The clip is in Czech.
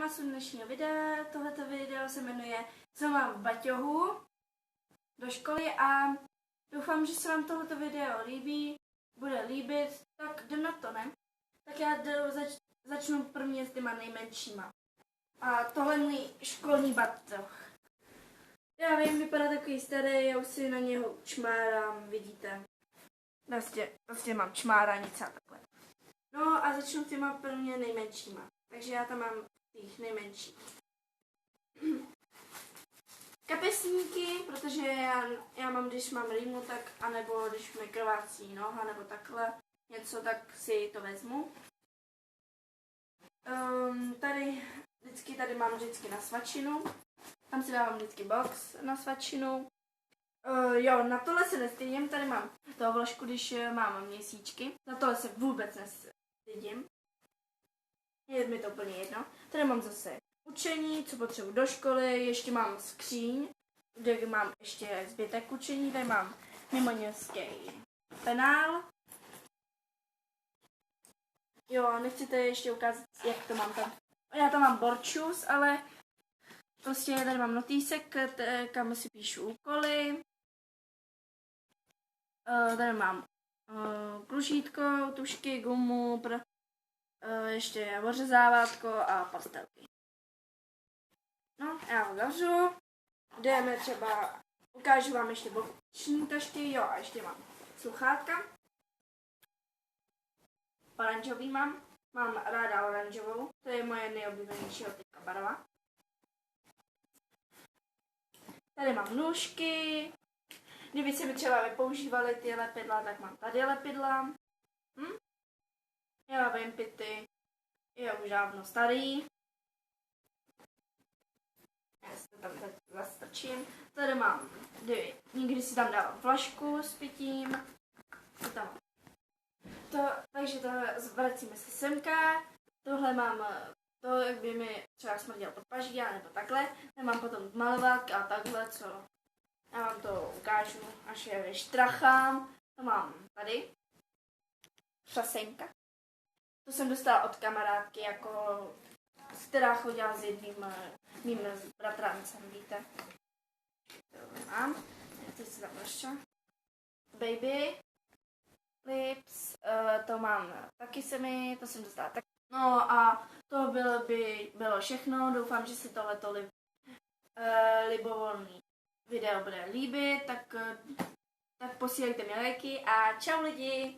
tématu dnešního videa. Tohleto video se jmenuje Co mám v baťohu do školy a doufám, že se vám tohleto video bude líbit, tak jdem na to, ne? Tak já začnu prvně s těma nejmenšíma. A tohle je můj školní batoh. Já vím, vypadá takový starý, já už si na něho čmárám, vidíte. Prostě mám čmáranice a takhle. No a začnu těma prvně nejmenšíma. Takže já tam mám těch nejmenších. Kapesníky, protože já mám, když mám rýmu, tak, anebo když mi krvácí noha, nebo takhle něco, tak si to vezmu. Tady mám vždycky na svačinu. Tam si dávám vždycky box na svačinu. Jo, na tohle se nestydím, tady mám toho vložku, když mám měsíčky. Na tohle se vůbec nestydím. Je mi to úplně jedno. Tady mám zase učení, co potřebuji do školy, ještě mám skříň, kde mám ještě zbytek učení, tady mám mimoněmský penál. Jo, nechci tady ještě ukázat, jak to mám tam. Já tam mám borčus, ale prostě tady mám notýsek, kam si píšu úkoly. Tady mám kružítko, tušky, gumu, ještě ořezávátko a pastelky. No, já ho zavřu. Jdeme třeba, ukážu vám ještě boční tašky, jo, a ještě mám sluchátka. Oranžový mám ráda oranžovou, to je moje nejoblíbenější teďka barva. Tady mám nůžky, kdyby se mi třeba vypoužívaly ty lepidla, tak mám tady lepidla. Já vím, pity je už dávno starý. Já si to tam zastrčím. Tady mám, někdy si tam dávám flašku s pitím. Takže to vracíme se semka. Tohle mám, to jak by mi třeba smrděl pod paží, nebo takhle. Mám potom malovátka a takhle, co já vám to ukážu, až je vyštrachám. To mám tady. Přasenka. To jsem dostala od kamarádky, která chodila s jedním mým bratrancem, víte. To mám. Teď si tam ještě. Baby lips, to mám taky to jsem dostala tak. No a to bylo všechno. Doufám, že si tohleto libovolný video bude líbit, tak posílejte mi lajky a čau lidi!